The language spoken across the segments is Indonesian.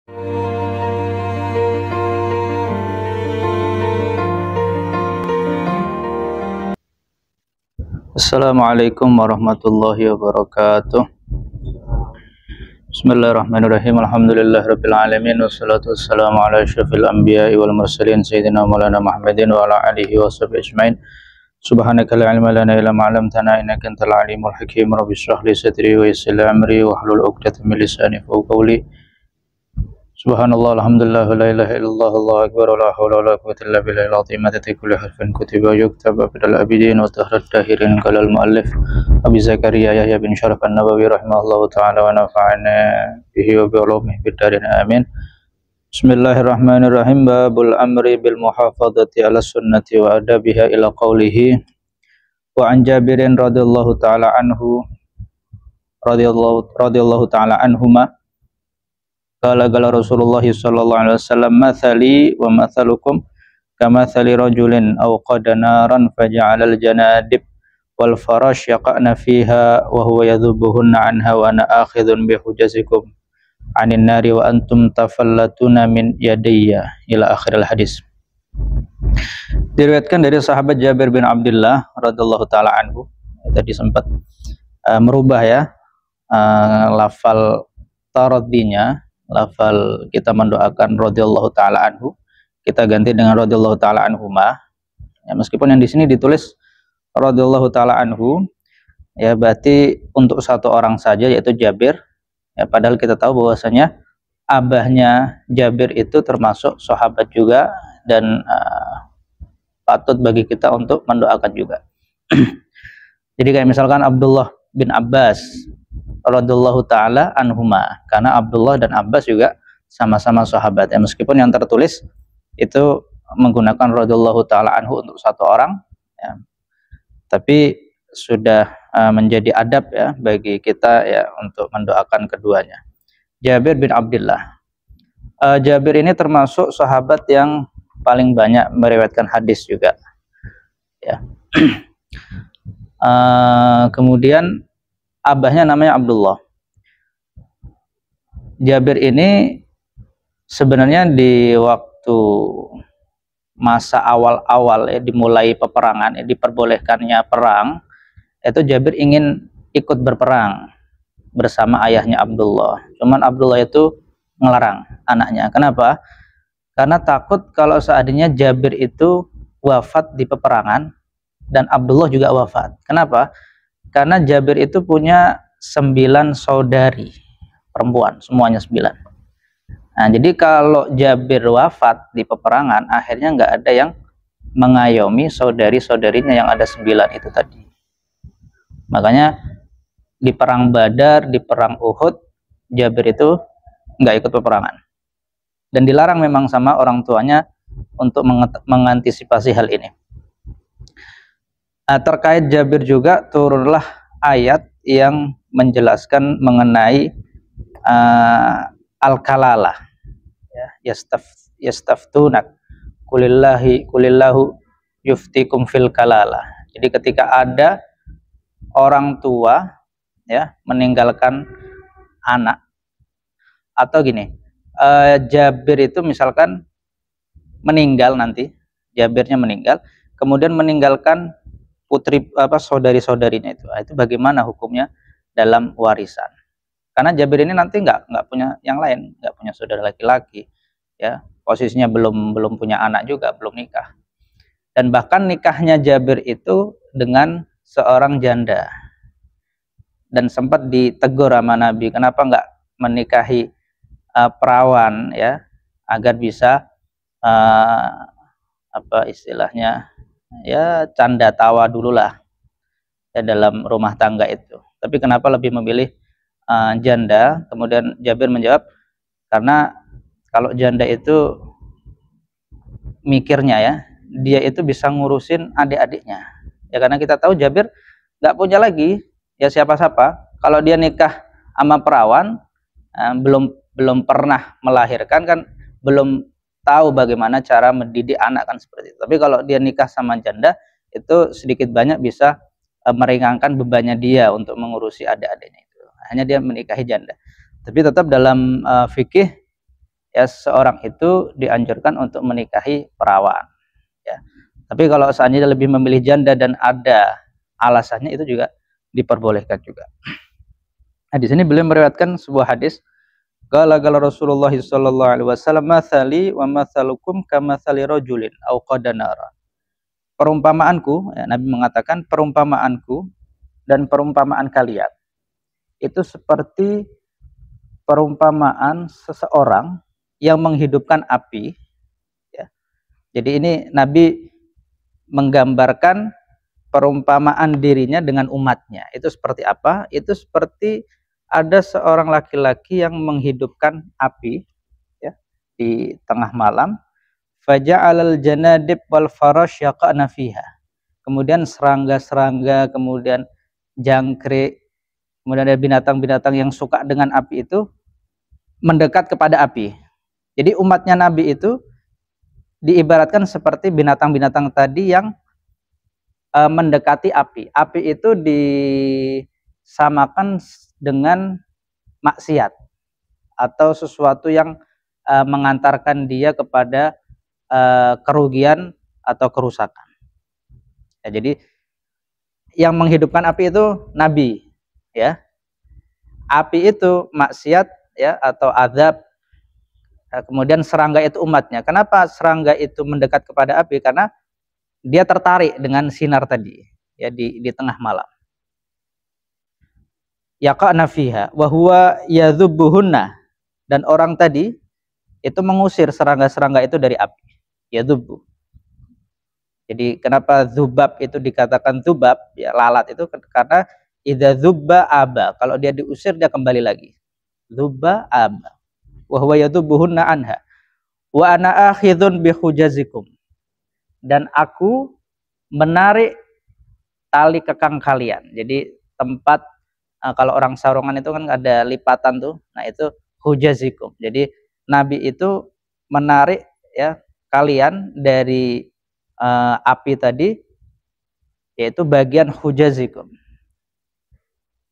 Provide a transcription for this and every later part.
Assalamualaikum warahmatullahi wabarakatuh. Bismillahirrahmanirrahim. Alhamdulillahirabbil alamin wassalatu wassalamu ala asyrafil anbiya'i wal mursalin sayyidina maulana Muhammadin wa ala alihi washabihi ajmain. Subhanaka la ilma lana illa ma 'allamtana innaka antal alimul hakim. Rabbi shrah li sadri wa yassir li amri wahlul 'uqdatam min lisani yafqahu qawli. Subhanallah, alhamdulillah, la ilaha illallah, Allahu akbar, la hawla wala quwwata illa billahil azim. Adada kulli harfin kutiba yuktaba bidal abidin wa tahrat tahirin kalal muallif Abi Zakaria Yahya bin Syaraf an-Nawawi rahimahullahu ta'ala wa nafa'ana bihi wa bi ulumihi bidarin amin. Bismillahirrahmanirrahim. Babul amri bil muhafadzati ala sunnati wa adabiha ila qawlihi wa an Jabirin radhiyallahu ta'ala anhu radhiyallahu ta'ala anhuma qala Rasulullah sallallahu alaihi wasallam mathali wa mathalukum kamathali rajulin aw qada naran faja'ala al-janadib wal farash yaqa'na fiha wa huwa yadhubuhunna anha wa ana akhidhun bi hujazikum 'anin nari wa antum tafallatuna min yadayya ila akhiril hadis. Diriwayatkan dari sahabat Jabir bin Abdullah radhiyallahu taala anhu. Tadi sempat merubah ya lafal taraddinya. Lafal kita mendoakan radhiyallahu taala anhu, kita ganti dengan radhiyallahu taala anhuma. Ya, meskipun yang di sini ditulis radhiyallahu taala anhu, ya berarti untuk satu orang saja yaitu Jabir. Ya, padahal kita tahu bahwasanya abahnya Jabir itu termasuk sahabat juga dan patut bagi kita untuk mendoakan juga. Jadi kayak misalkan Abdullah bin Abbas radhiyallahu taala anhuma, karena Abdullah dan Abbas juga sama-sama sahabat ya, meskipun yang tertulis itu menggunakan radhiyallahu taala anhu untuk satu orang ya, tapi sudah menjadi adab ya bagi kita ya untuk mendoakan keduanya. Jabir bin Abdullah, Jabir ini termasuk sahabat yang paling banyak meriwayatkan hadis juga ya. Kemudian abahnya namanya Abdullah. Jabir ini sebenarnya di waktu masa awal-awal ya, dimulai peperangan ya, diperbolehkannya perang, itu Jabir ingin ikut berperang bersama ayahnya Abdullah. Cuman Abdullah itu ngelarang anaknya. Kenapa? Karena takut kalau seandainya Jabir itu wafat di peperangan dan Abdullah juga wafat. Kenapa? Karena Jabir itu punya 9 saudari perempuan, semuanya 9. Nah, jadi kalau Jabir wafat di peperangan, akhirnya nggak ada yang mengayomi saudari-saudarinya yang ada 9 itu tadi. Makanya di perang Badar, di perang Uhud, Jabir itu nggak ikut peperangan. Dan dilarang memang sama orang tuanya untuk mengantisipasi hal ini. Terkait Jabir juga turunlah ayat yang menjelaskan mengenai al-kalalah ya, yastaftunak kulillahu yuftikum fil kalalah. Jadi ketika ada orang tua ya meninggalkan anak, atau gini, Jabir itu misalkan meninggal, nanti Jabirnya meninggal kemudian meninggalkan putri saudari-saudarinya itu bagaimana hukumnya dalam warisan? Karena Jabir ini nanti nggak punya yang lain, nggak punya saudara laki-laki ya, posisinya belum punya anak juga, belum nikah. Dan bahkan nikahnya Jabir itu dengan seorang janda, dan sempat ditegur sama Nabi, kenapa nggak menikahi perawan ya, agar bisa apa istilahnya ya, canda tawa dulu lah ya dalam rumah tangga itu. Tapi kenapa lebih memilih janda? Kemudian Jabir menjawab, karena kalau janda itu mikirnya ya, dia itu bisa ngurusin adik-adiknya ya, karena kita tahu Jabir nggak punya lagi ya siapa-siapa. Kalau dia nikah sama perawan, belum pernah melahirkan kan, belum tahu bagaimana cara mendidik anak kan, seperti itu. Tapi kalau dia nikah sama janda, itu sedikit banyak bisa meringankan bebannya dia untuk mengurusi adik-adiknya itu. Hanya dia menikahi janda. Tapi tetap dalam fikih ya seorang itu dianjurkan untuk menikahi perawan. Ya. Tapi kalau seandainya lebih memilih janda dan ada alasannya, itu juga diperbolehkan juga. Nah, di sini beliau meriwayatkan sebuah hadis. Qala Rasulullah sallallahu alaihi wasallam, "Matsali wa matsalukum kamatsali rajulin aw qadanara." Perumpamaanku, ya, Nabi mengatakan perumpamaanku dan perumpamaan kalian itu seperti perumpamaan seseorang yang menghidupkan api, ya. Jadi ini Nabi menggambarkan perumpamaan dirinya dengan umatnya. Itu seperti apa? Itu seperti ada seorang laki-laki yang menghidupkan api, ya, di tengah malam. Faja'alal janadib wal farash yaqa'na fiha. Kemudian serangga-serangga, kemudian jangkrik, kemudian ada binatang-binatang yang suka dengan api itu mendekat kepada api. Jadi umatnya Nabi itu diibaratkan seperti binatang-binatang tadi yang mendekati api. Api itu disamakan dengan maksiat atau sesuatu yang mengantarkan dia kepada kerugian atau kerusakan. Ya, jadi yang menghidupkan api itu Nabi, ya. Api itu maksiat, ya, atau azab. Kemudian serangga itu umatnya. Kenapa serangga itu mendekat kepada api? Karena dia tertarik dengan sinar tadi, ya, di tengah malam. Yaqa'na fiha wa huwa yadhubbuhunna, dan orang tadi itu mengusir serangga-serangga itu dari api. Yadhubbu. Jadi kenapa dzubab itu dikatakan dzubab, ya, lalat itu karena idza dzubba aba, kalau dia diusir dia kembali lagi. Dzubba aba. Wa huwa yadhubbuhunna anha. Wa ana akhidhun bi hujazikum, dan aku menarik tali kekang kalian. Jadi tempat kalau orang sarungan itu kan ada lipatan tuh. Nah, itu hujazikum. Jadi Nabi itu menarik, ya, kalian dari api tadi, yaitu bagian hujazikum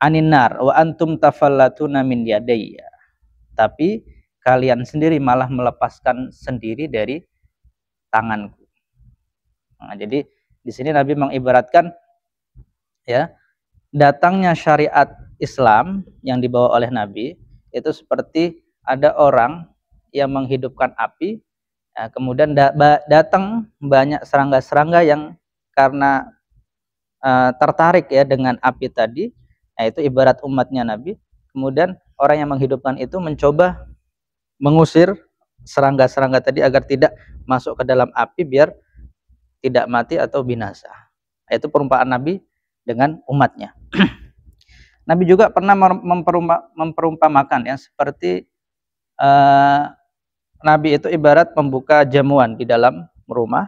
aninar wa antum tafallatuna min yadayya. Tapi kalian sendiri malah melepaskan sendiri dari tanganku. Nah, jadi di sini Nabi mengibaratkan, ya, datangnya syariat Islam yang dibawa oleh Nabi itu seperti ada orang yang menghidupkan api, ya, kemudian datang banyak serangga-serangga yang karena tertarik, ya, dengan api tadi. Nah, itu ibarat umatnya Nabi. Kemudian orang yang menghidupkan itu mencoba mengusir serangga-serangga tadi agar tidak masuk ke dalam api biar tidak mati atau binasa. Nah, itu perumpamaan Nabi dengan umatnya. Nabi juga pernah memperumpamakan, ya, seperti Nabi itu ibarat membuka jamuan di dalam rumah.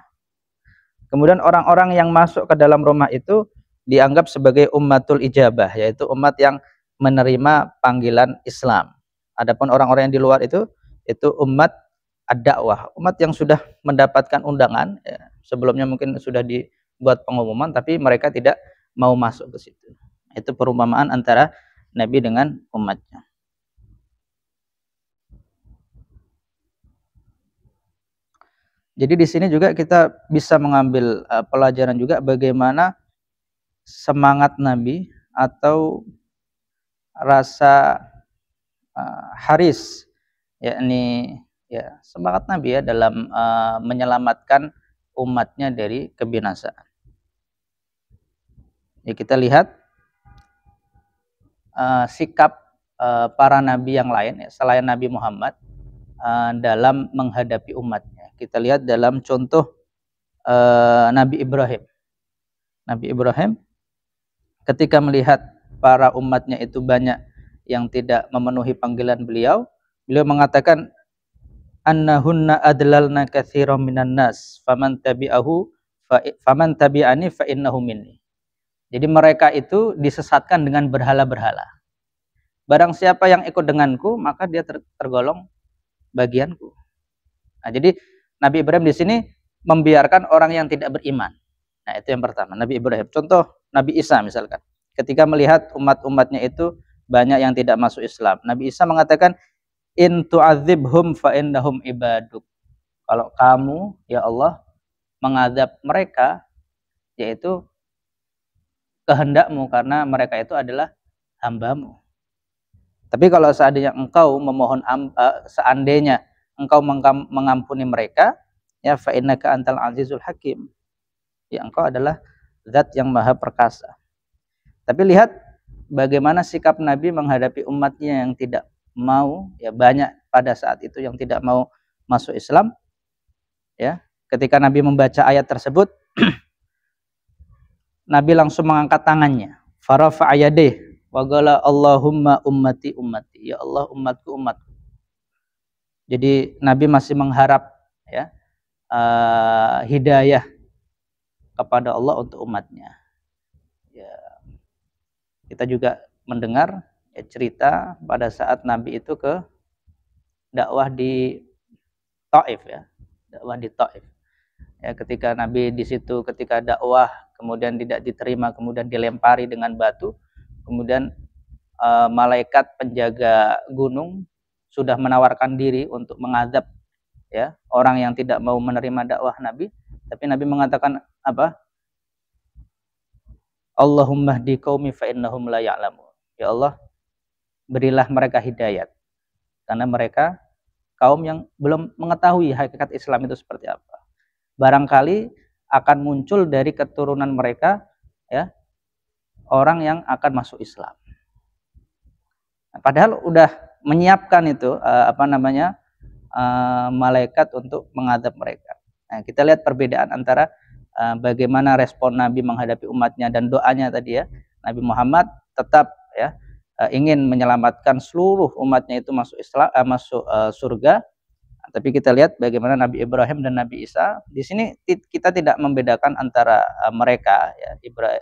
Kemudian orang-orang yang masuk ke dalam rumah itu dianggap sebagai ummatul ijabah, yaitu umat yang menerima panggilan Islam. Adapun orang-orang yang di luar itu umat ad-dakwah, umat yang sudah mendapatkan undangan, ya, sebelumnya mungkin sudah dibuat pengumuman tapi mereka tidak mau masuk ke situ. Itu perumpamaan antara Nabi dengan umatnya. Jadi di sini juga kita bisa mengambil pelajaran juga bagaimana semangat Nabi atau rasa haris, yakni, ya, semangat Nabi, ya, dalam menyelamatkan umatnya dari kebinasaan. Ya, kita lihat sikap para nabi yang lain, ya, selain Nabi Muhammad dalam menghadapi umatnya. Kita lihat dalam contoh Nabi Ibrahim. Nabi Ibrahim ketika melihat para umatnya itu banyak yang tidak memenuhi panggilan beliau mengatakan, annahunna adlalna katsiran minan nas faman tabi'ani fa innahu minni. Jadi mereka itu disesatkan dengan berhala-berhala. Barang siapa yang ikut denganku, maka dia tergolong bagianku. Nah, jadi Nabi Ibrahim di sini membiarkan orang yang tidak beriman. Nah, itu yang pertama, Nabi Ibrahim. Contoh Nabi Isa misalkan, ketika melihat umat-umatnya itu banyak yang tidak masuk Islam, Nabi Isa mengatakan, in tu'adzibhum fa innahum ibaduk. Kalau kamu ya Allah mengadab mereka, yaitu kehendakmu, karena mereka itu adalah hambamu. Tapi kalau seandainya engkau seandainya engkau mengampuni mereka, ya fa innaka antal azizul hakim, ya engkau adalah zat yang maha perkasa. Tapi lihat bagaimana sikap Nabi menghadapi umatnya yang tidak mau, ya banyak pada saat itu yang tidak mau masuk Islam. Ya, ketika Nabi membaca ayat tersebut, Nabi langsung mengangkat tangannya, farafa'a yadayhi wa qala Allahumma ummati ummati, ya Allah umatku umatku. Jadi Nabi masih mengharap ya hidayah kepada Allah untuk umatnya. Ya, kita juga mendengar ya, cerita pada saat Nabi itu ke dakwah di Taif, ya, dakwah di Taif. Ya, ketika Nabi di situ ketika dakwah kemudian tidak diterima, kemudian dilempari dengan batu, kemudian malaikat penjaga gunung sudah menawarkan diri untuk mengadab ya orang yang tidak mau menerima dakwah Nabi, tapi Nabi mengatakan apa? Allahumma hdi qaumi fa innahum la ya'lamun. Ya Allah, berilah mereka hidayat karena mereka kaum yang belum mengetahui hakikat Islam itu seperti apa. Barangkali akan muncul dari keturunan mereka ya orang yang akan masuk Islam. Padahal udah menyiapkan itu malaikat untuk mengadab mereka. Nah, kita lihat perbedaan antara bagaimana respon Nabi menghadapi umatnya dan doanya tadi ya. Nabi Muhammad tetap ya ingin menyelamatkan seluruh umatnya itu masuk Islam, masuk surga. Tapi kita lihat bagaimana Nabi Ibrahim dan Nabi Isa. Di sini kita tidak membedakan antara mereka ya,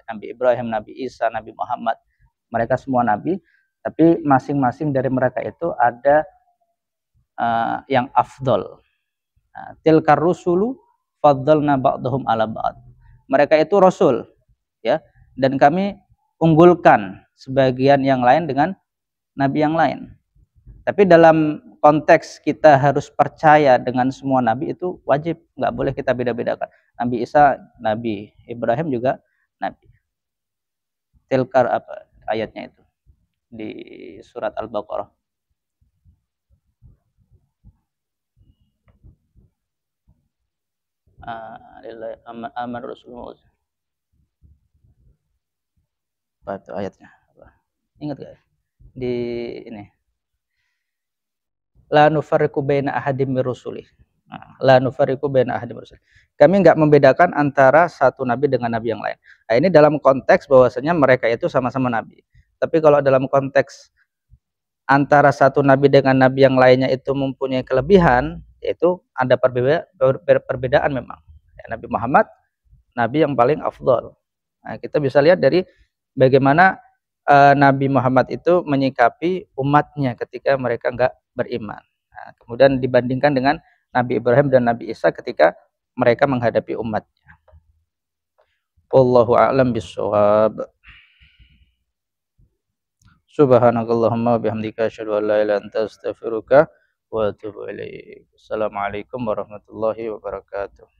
Nabi Ibrahim, Nabi Isa, Nabi Muhammad. Mereka semua nabi, tapi masing-masing dari mereka itu ada yang afdol. Tilkar rusulu faddalna ba'dahum ala ba'd. Mereka itu rasul ya, dan kami unggulkan sebagian yang lain dengan nabi yang lain. Tapi dalam konteks kita harus percaya dengan semua nabi itu wajib, nggak boleh kita beda-bedakan. Nabi Isa nabi, Ibrahim juga nabi. Tilkar apa ayatnya itu di surat Al-Baqarah. Amar Rasulullah. Apa itu ayatnya? Ingat gak? Di ini. La nufarriqu baina ahadim mir rusulih. La nufarriqu baina ahadim mir rusulih. Kami enggak membedakan antara satu nabi dengan nabi yang lain. Nah, ini dalam konteks bahwasanya mereka itu sama-sama nabi. Tapi kalau dalam konteks antara satu nabi dengan nabi yang lainnya itu mempunyai kelebihan, yaitu ada perbedaan memang. Ya, Nabi Muhammad nabi yang paling afdol. Nah, kita bisa lihat dari bagaimana Nabi Muhammad itu menyikapi umatnya ketika mereka enggak beriman. Nah, kemudian dibandingkan dengan Nabi Ibrahim dan Nabi Isa ketika mereka menghadapi umatnya. Wallahu a'lam bishawab. Subhanakallahumma wa bihamdika asyhadu an la ilaha illa anta astaghfiruka wa atubu ilaik. Assalamualaikum warahmatullahi wabarakatuh.